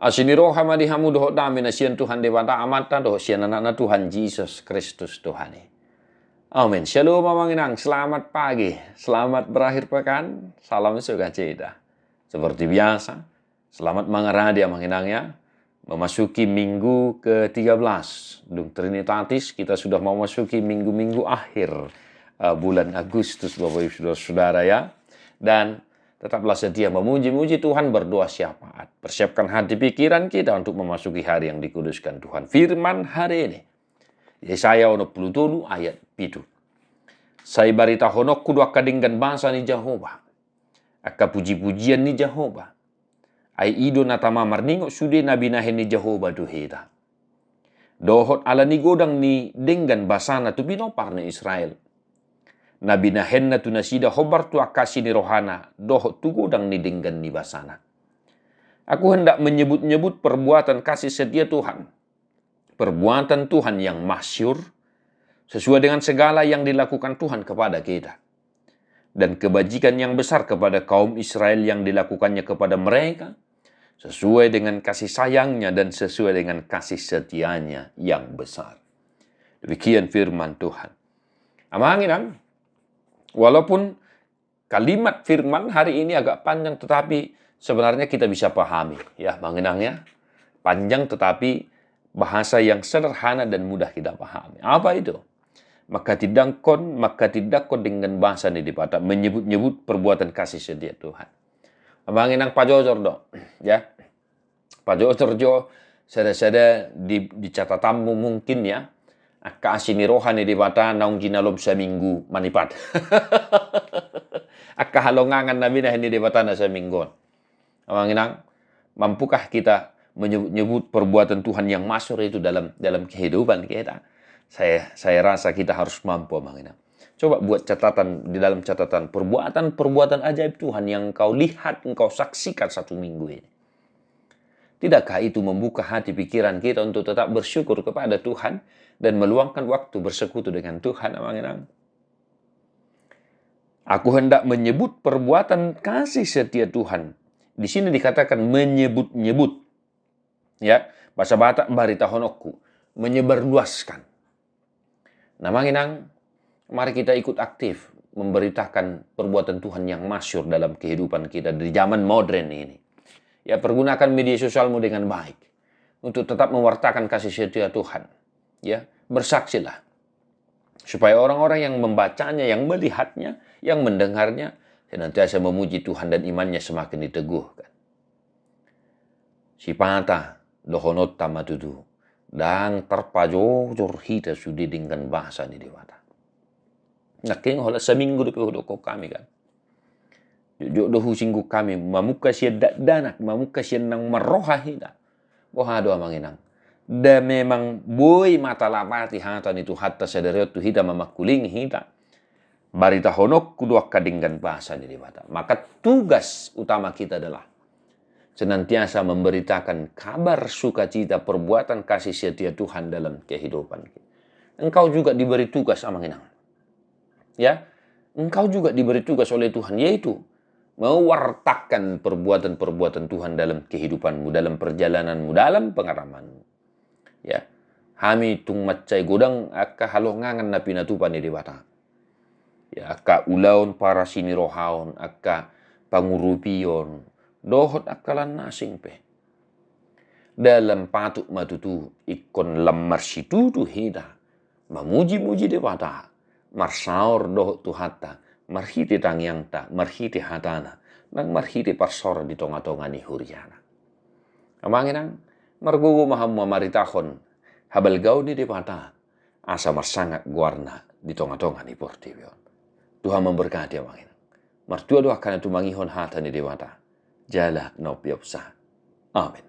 Asini roha madihamu doho dami na sian Tuhan dewata amata doho sian anak Tuhan Yesus Kristus Tuhan. Amin. Shalom mamanginang. Selamat pagi. Selamat berakhir pekan. Salam sukacita. Seperti biasa, selamat mengaradia manginangnya. Memasuki minggu ke-13. Dung Trinitatis, kita sudah memasuki minggu-minggu akhir bulan Agustus, Bapak Ibu Saudara ya. Dan tetaplah setia memuji-muji Tuhan, berdoa syafaat. Persiapkan hati pikiran kita untuk memasuki hari yang dikuduskan Tuhan. Firman hari ini, Yesaya 27 ayat 7. Saya barita honok kudu akadinggan bangsa ni Jehovah. Akka puji-pujian ni Jehovah. Ai ido natama marningok sude nabi nahen ni Jehovah duhita. Dohot ala ni godang ni denggan basana tu binopar ni Israel. Nabi nahen na tu nasida hobar tu akasi ni rohana, dohot tu godang ni denggan ni basana. Aku hendak menyebut-nyebut perbuatan kasih setia Tuhan. Perbuatan Tuhan yang masyur, sesuai dengan segala yang dilakukan Tuhan kepada kita. Dan kebajikan yang besar kepada kaum Israel yang dilakukannya kepada mereka, sesuai dengan kasih sayangnya dan sesuai dengan kasih setianya yang besar. Demikian firman Tuhan. Amanginang, walaupun kalimat firman hari ini agak panjang, tetapi sebenarnya kita bisa pahami. Ya, manginangnya panjang tetapi bahasa yang sederhana dan mudah kita pahami. Apa itu? Maka tidak kon dengan bahasa ini dipatah menyebut-nyebut perbuatan kasih setia Tuhan. Manginang pajojor do, ya. Pajojor jo sada-sada di catatamu mungkin ya. Akka asini rohani dipatah naung jinalom seminggu manipat. Akka halongangan nabi nah ini dipatah na semingguan. Manginang, mampukah kita menyebut perbuatan Tuhan yang masyhur itu dalam kehidupan kita? Saya rasa kita harus mampu, manginang. Coba buat catatan di dalam catatan perbuatan ajaib Tuhan yang engkau lihat, engkau saksikan satu minggu ini. Tidakkah itu membuka hati pikiran kita untuk tetap bersyukur kepada Tuhan dan meluangkan waktu bersekutu dengan Tuhan, manginang? Aku hendak menyebut perbuatan kasih setia Tuhan. Di sini dikatakan menyebut-nyebut. Ya, bahasa Batak barita honokku, menyebarluaskan. Nah, manginang, mari kita ikut aktif memberitakan perbuatan Tuhan yang masyhur dalam kehidupan kita di zaman modern ini. Ya, pergunakan media sosialmu dengan baik untuk tetap mewartakan kasih setia Tuhan. Ya, bersaksilah supaya orang-orang yang membacanya, yang melihatnya, yang mendengarnya senantiasa memuji Tuhan dan imannya semakin diteguhkan. Sipata dohonot tamatudu dan terpajojor hita sudi dengan bahasa ni dewata. Naking hola seminggu depe hodoko kami kan. Jujur dohu singgu kami mamuka siya danak, mamuka siya nang maroha hita. Bohado manginang. Da memang boy mata lapati hatan itu hatta sadariot tu hita mamakuling hita. Barita honok kudu kadinggan bahasa ni dewata. Maka tugas utama kita adalah senantiasa memberitakan kabar sukacita perbuatan kasih setia Tuhan dalam kehidupan kita. Engkau juga diberi tugas, amanginang. Ya, engkau juga diberi tugas oleh Tuhan, yaitu mewartakan perbuatan-perbuatan Tuhan dalam kehidupanmu, dalam perjalananmu, dalam pengalamanmu. Ya, hami tung macai godang akka halongangan na pinatupan ni dewata. Ya, akka ulaun para sinirohaon, akka pangurupion, dohot akalan nasing pe. Dalam patuk matutu ikon lamar situtu hida. Mamuji-muji dewata. Marsaur dohot tu hatta. Marhiti tangyang ta. Marhiti hatana. Nang marhiti parsor di tonga-tonga ni huriana. Amanginang. Margugu maham maritahon. Habal gau ni dewata. Asa marsangat guarna di tonga-tonga ni portibion. Tuhan memberkati amanginang. Martua doa kana tu mangihon hata ni dewata. Jala no piopsa. Amin.